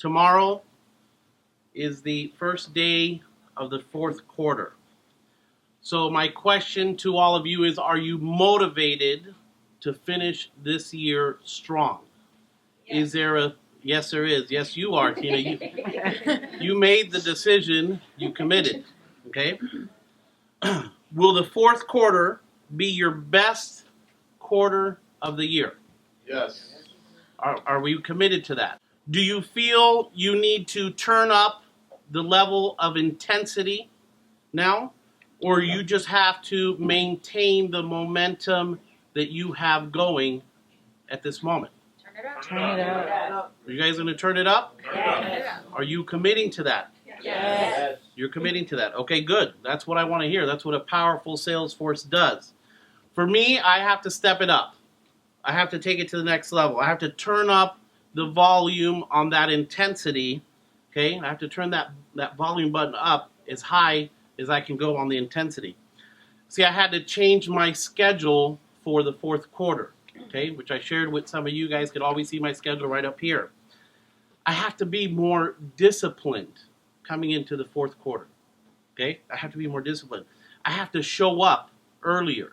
Tomorrow is the first day of the fourth quarter. So my question to all of you is, are you motivated to finish this year strong? Yes. Is there a, yes there is. Yes you are, Tina. You made the decision, you committed, okay? Will the fourth quarter be your best quarter of the year? Yes. Are we committed to that? Do you feel you need to turn up the level of intensity now? Or you just have to maintain the momentum that you have going at this moment? Turn it up. Are you guys going to turn it up? Yes. Are you committing to that? Yes. You're committing to that. Okay, good. That's what I want to hear. That's what a powerful sales force does. For me, I have to step it up. I have to take it to the next level. I have to turn up the volume on that intensity. Okay, I have to turn that volume button up as high as I can go on the intensity. See, I had to change my schedule for the fourth quarter, okay, which I shared with some of you guys. Could always see my schedule right up here. I have to be more disciplined coming into the fourth quarter, okay? I have to be more disciplined. I have to show up earlier.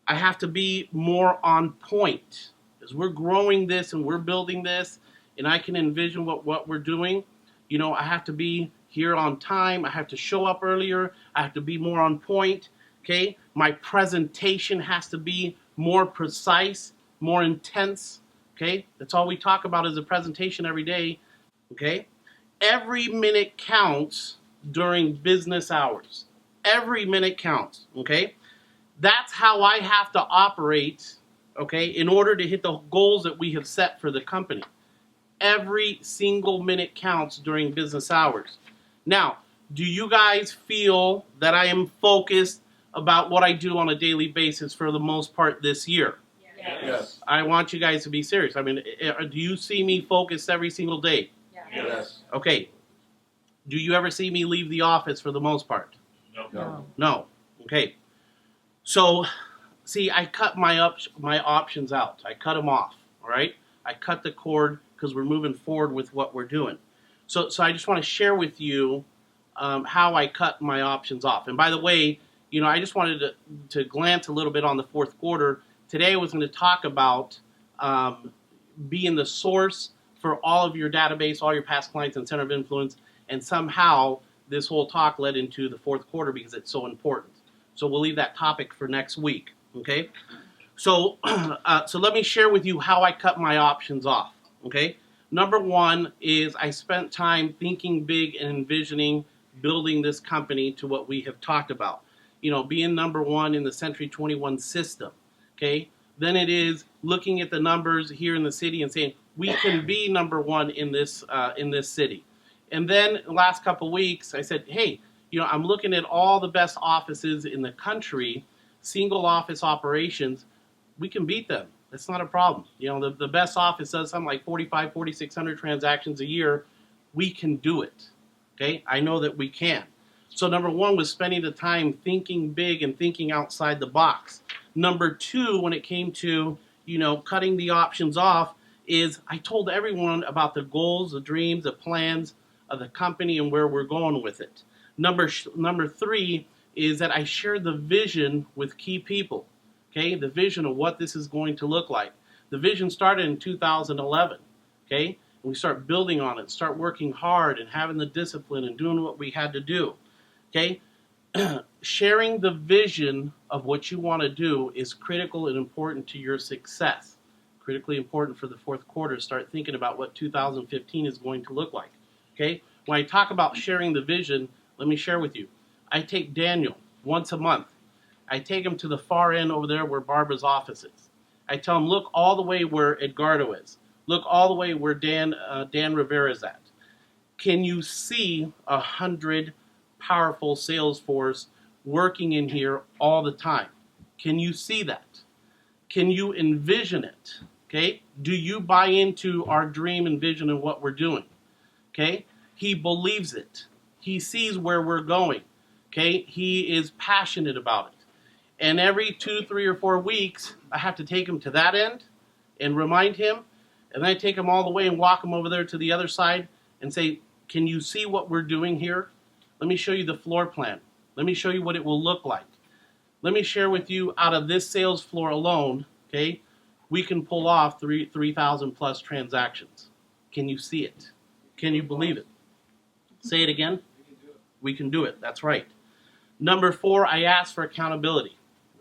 I have to be more on point. As we're growing this and we're building this, and I can envision what we're doing, you know, I have to be here on time. I have to show up earlier. I have to be more on point, okay? My presentation has to be more precise, more intense, okay? That's all we talk about is a presentation every day, okay? Every minute counts during business hours. Every minute counts, okay? That's how I have to operate, okay, in order to hit the goals that we have set for the company. Every single minute counts during business hours. Now, do you guys feel that I am focused about what I do on a daily basis for the most part this year? Yes. I want you guys to be serious. I mean, do you see me focused every single day? Yes. Okay. Do you ever see me leave the office for the most part? No. No. Okay. So, see, I cut my options out. I cut them off, all right? I cut the cord because we're moving forward with what we're doing. So I just want to share with you how I cut my options off. And by the way, you know, I just wanted to glance a little bit on the fourth quarter. Today I was going to talk about being the source for all of your database, all your past clients and center of influence, and somehow this whole talk led into the fourth quarter because it's so important. So we'll leave that topic for next week, okay? So let me share with you how I cut my options off, okay? Number one is I spent time thinking big and envisioning building this company to what we have talked about. You know, being number one in the Century 21 system, okay? Then it is looking at the numbers here in the city and saying, we can be number one in this city. And then the last couple weeks, I said, hey, you know, I'm looking at all the best offices in the country, single office operations. We can beat them. That's not a problem. You know, the best office does something like 4,600 transactions a year. We can do it. Okay? I know that we can. So number one was spending the time thinking big and thinking outside the box. Number two, when it came to, you know, cutting the options off, is I told everyone about the goals, the dreams, the plans of the company and where we're going with it. Number three is that I shared the vision with key people. Okay, the vision of what this is going to look like. The vision started in 2011. Okay, and we start building on it, start working hard and having the discipline and doing what we had to do. Okay, sharing the vision of what you want to do is critical and important to your success. Critically important for the fourth quarter. Start thinking about what 2015 is going to look like. Okay, when I talk about sharing the vision, let me share with you. I take Daniel once a month. I take him to the far end over there where Barbara's office is. I tell him, look all the way where Edgardo is. Look all the way where Dan Rivera is at. Can you see 100 powerful sales force working in here all the time? Can you see that? Can you envision it? Okay? Do you buy into our dream and vision of what we're doing? Okay? He believes it. He sees where we're going. Okay? He is passionate about it. And every 2, 3, or 4 weeks, I have to take him to that end and remind him. And then I take them all the way and walk them over there to the other side and say, can you see what we're doing here? Let me show you the floor plan. Let me show you what it will look like. Let me share with you, out of this sales floor alone, okay, we can pull off 3,000 plus transactions. Can you see it? Can you believe it? Say it again. We can do it. That's right. Number 4, I ask for accountability.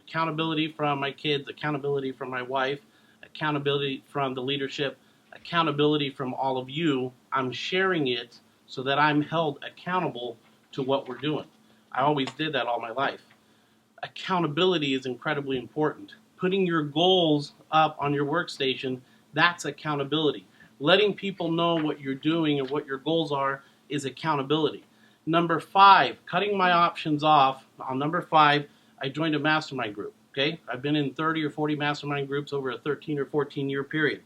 Accountability from my kids, accountability from my wife, accountability from the leadership, accountability from all of you. I'm sharing it so that I'm held accountable to what we're doing. I always did that all my life. Accountability is incredibly important. Putting your goals up on your workstation, that's accountability. Letting people know what you're doing and what your goals are is accountability. Number 5, cutting my options off. On number 5, I joined a mastermind group. Okay, I've been in 30 or 40 mastermind groups over a 13 or 14 year period.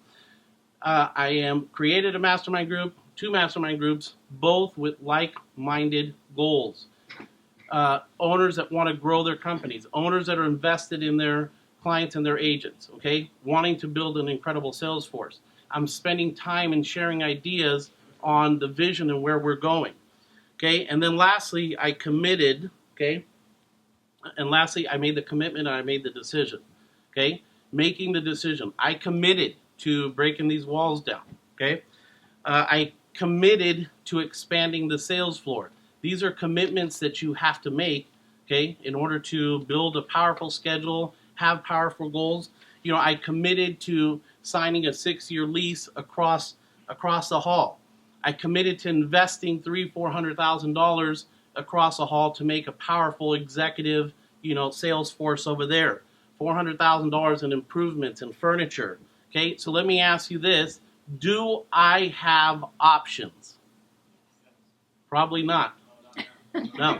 I created a mastermind group, 2 mastermind groups, both with like-minded goals. Owners that want to grow their companies, owners that are invested in their clients and their agents, okay, wanting to build an incredible sales force. I'm spending time and sharing ideas on the vision and where we're going, okay, and then lastly, I committed, okay, and lastly, I made the commitment and I made the decision, okay, making the decision. I committed to breaking these walls down, okay, I committed to expanding the sales floor. These are commitments that you have to make, okay, in order to build a powerful schedule, have powerful goals. You know, I committed to signing a 6-year lease across the hall. I committed to investing $300,000-$400,000 across the hall to make a powerful executive, you know, sales force over there. $400,000 in improvements and furniture. Okay, so let me ask you this: do I have options? Probably not. No.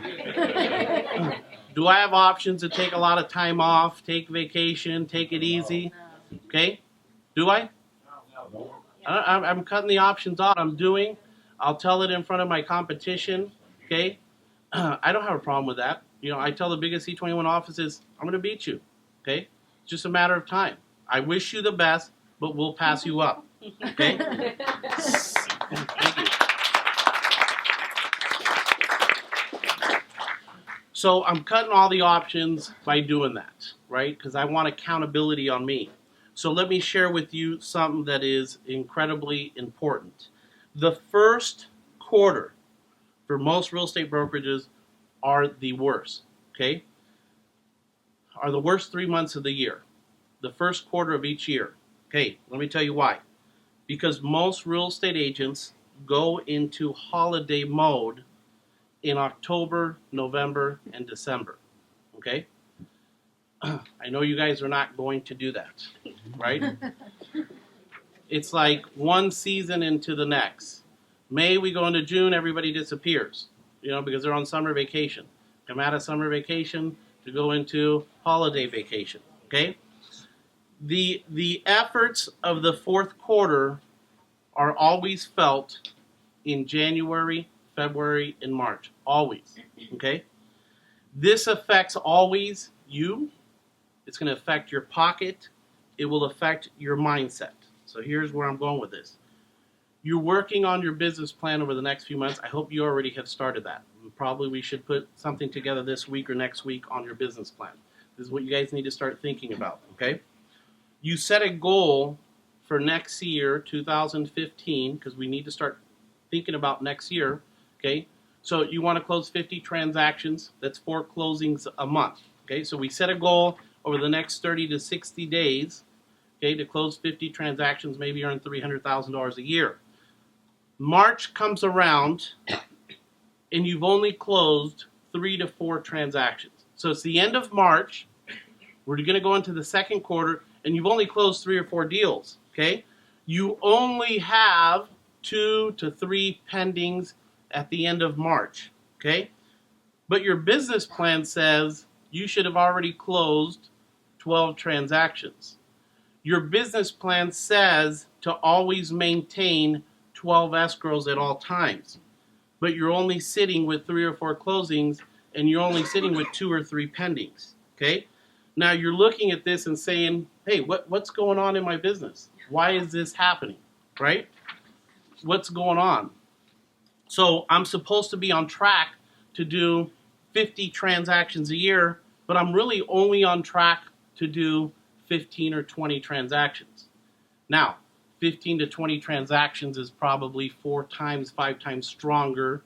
Do I have options to take a lot of time off, take vacation, take it easy? Okay? Do I? I'm cutting the options off. I'm doing. I'll tell it in front of my competition. Okay? I don't have a problem with that. You know, I tell the biggest C21 offices, I'm going to beat you. Okay? It's just a matter of time. I wish you the best, but we'll pass you up. Okay? Thank you. So I'm cutting all the options by doing that, right? Because I want accountability on me. So let me share with you something that is incredibly important. The first quarter for most real estate brokerages are the worst, okay? Are the worst 3 months of the year. The first quarter of each year. Okay, let me tell you why. Because most real estate agents go into holiday mode in October, November, and December, okay? I know you guys are not going to do that, right? It's like one season into the next. May, we go into June, everybody disappears, you know, because they're on summer vacation. Come out of summer vacation to go into holiday vacation, okay? The efforts of the fourth quarter are always felt in January, February, and March. Always. Okay? This affects always you. It's going to affect your pocket. It will affect your mindset. So here's where I'm going with this. You're working on your business plan over the next few months. I hope you already have started that. Probably we should put something together this week or next week on your business plan. This is what you guys need to start thinking about. Okay? You set a goal for next year, 2015, because we need to start thinking about next year. Okay, so you want to close 50 transactions. That's 4 closings a month. Okay, so we set a goal over the next 30 to 60 days, okay, to close 50 transactions, maybe earn $300,000 a year. March comes around, and you've only closed 3 to 4 transactions. So it's the end of March. We're going to go into the second quarter, and you've only closed 3 or 4 deals. Okay, you only have 2 to 3 pendings at the end of March, okay? But your business plan says you should have already closed 12 transactions. Your business plan says to always maintain 12 escrows at all times. But you're only sitting with 3 or 4 closings, and you're only sitting with 2 or 3 pendings, okay? Now you're looking at this and saying, hey, what's going on in my business? Why is this happening, right? What's going on? So I'm supposed to be on track to do 50 transactions a year, but I'm really only on track to do 15 or 20 transactions. Now, 15 to 20 transactions is probably 4 times, 5 times stronger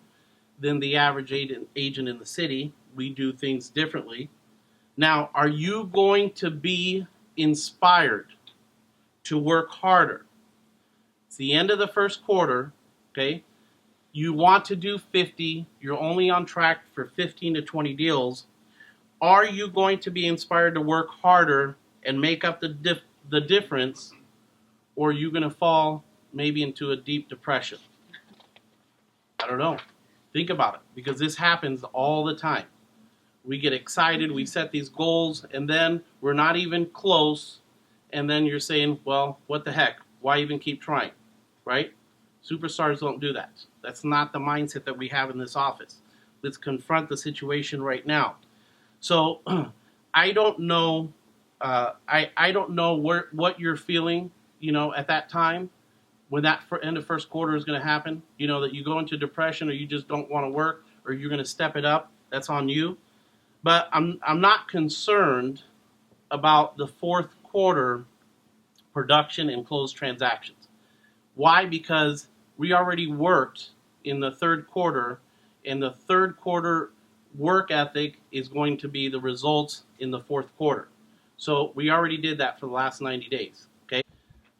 than the average agent in the city. We do things differently. Now, are you going to be inspired to work harder? It's the end of the first quarter, okay? You want to do 50, you're only on track for 15 to 20 deals. Are you going to be inspired to work harder and make up the difference, or are you going to fall maybe into a deep depression? I don't know. Think about it, because this happens all the time. We get excited, we set these goals, and then we're not even close, and then you're saying, well, what the heck? Why even keep trying, right? Superstars don't do that. That's not the mindset that we have in this office. Let's confront the situation right now. So I don't know. I don't know what you're feeling, at that time when that end of first quarter is going to happen. That you go into depression, or you just don't want to work, or you're going to step it up. That's on you. But I'm not concerned about the fourth quarter production and closed transactions. Why? Because we already worked in the third quarter, and the third quarter work ethic is going to be the results in the fourth quarter. So we already did that for the last 90 days, okay?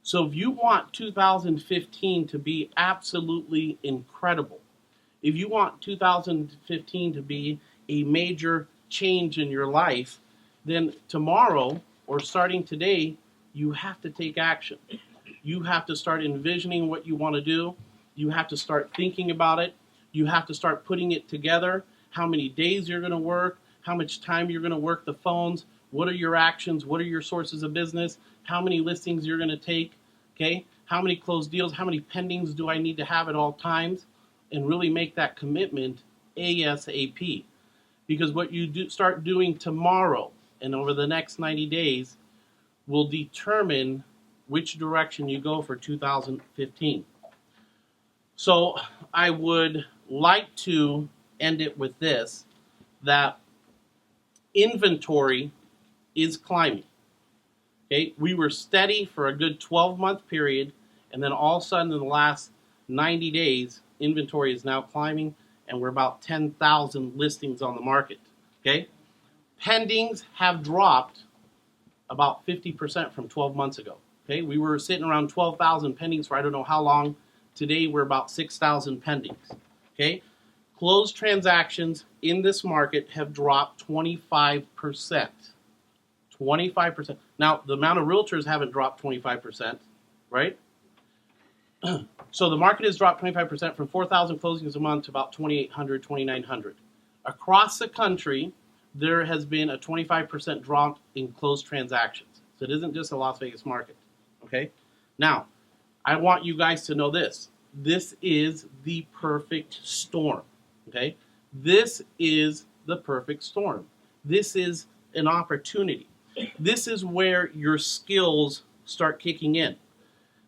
So if you want 2015 to be absolutely incredible, if you want 2015 to be a major change in your life, then tomorrow or starting today, you have to take action. You have to start envisioning what you want to do. You have to start thinking about it. You have to start putting it together. How many days you're going to work, how much time you're going to work the phones, what are your actions, what are your sources of business, how many listings you're going to take, okay? How many closed deals, how many pendings do I need to have at all times, and really make that commitment ASAP. Because what you start doing tomorrow and over the next 90 days will determine which direction you go for 2015. So I would like to end it with this, that inventory is climbing. Okay, we were steady for a good 12-month period, and then all of a sudden in the last 90 days, inventory is now climbing, and we're about 10,000 listings on the market. Okay, pendings have dropped about 50% from 12 months ago. Okay, we were sitting around 12,000 pendings for I don't know how long. Today we're about 6,000 pendings. Okay, closed transactions in this market have dropped 25%. 25%. Now, the amount of realtors haven't dropped 25%, right? So the market has dropped 25% from 4,000 closings a month to about 2,800, 2,900. Across the country, there has been a 25% drop in closed transactions. So it isn't just a Las Vegas market, okay? Now, I want you guys to know this. This is the perfect storm, okay? This is the perfect storm. This is an opportunity. This is where your skills start kicking in.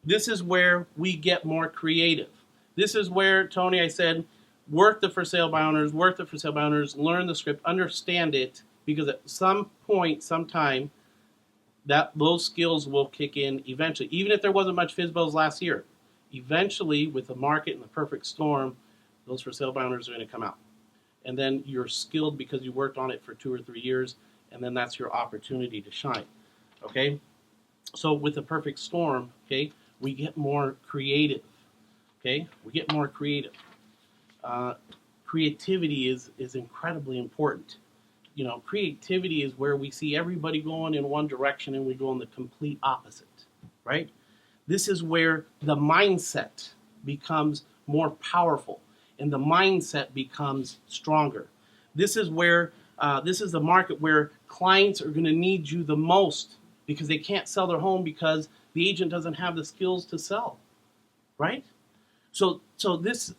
This is where we get more creative. This is where, Tony, I said, work the for sale by owners, learn the script, understand it, because at some point, sometime, those skills will kick in eventually. Even if there wasn't much FSBOs last year, eventually, with the market and the perfect storm, those for sale by owners are going to come out. And then you're skilled because you worked on it for 2 or 3 years, and then that's your opportunity to shine, okay? So with the perfect storm, okay, we get more creative, okay? We get more creative. Creativity is incredibly important. Creativity is where we see everybody going in one direction and we go in the complete opposite, right? This is where the mindset becomes more powerful and the mindset becomes stronger. This is where this is the market where clients are going to need you the most because they can't sell their home because the agent doesn't have the skills to sell, right? So this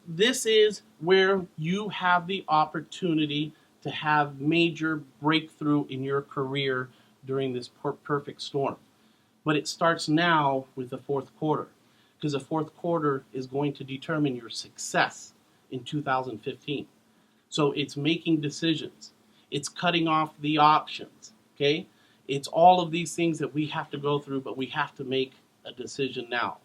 is where you have the opportunity to have major breakthrough in your career during this perfect storm. But it starts now with the fourth quarter. because the fourth quarter is going to determine your success in 2015. So it's making decisions. It's cutting off the options, okay? It's all of these things that we have to go through, but we have to make a decision now.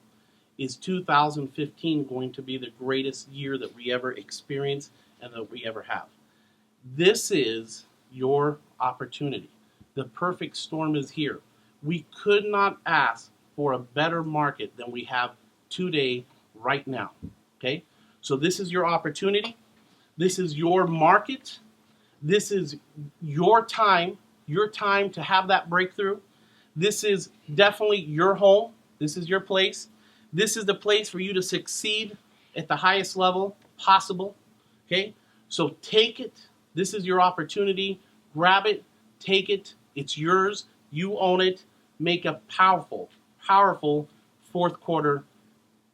Is 2015 going to be the greatest year that we ever experience and that we ever have? This is your opportunity. The perfect storm is here. We could not ask for a better market than we have today, right now, okay? So this is your opportunity. This is your market. This is your time to have that breakthrough. This is definitely your home. This is your place. This is the place for you to succeed at the highest level possible, okay? So take it. This is your opportunity. Grab it, take it. It's yours. You own it. Make a powerful, powerful fourth quarter.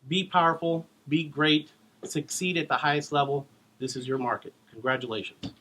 Be powerful, be great, succeed at the highest level. This is your market. Congratulations.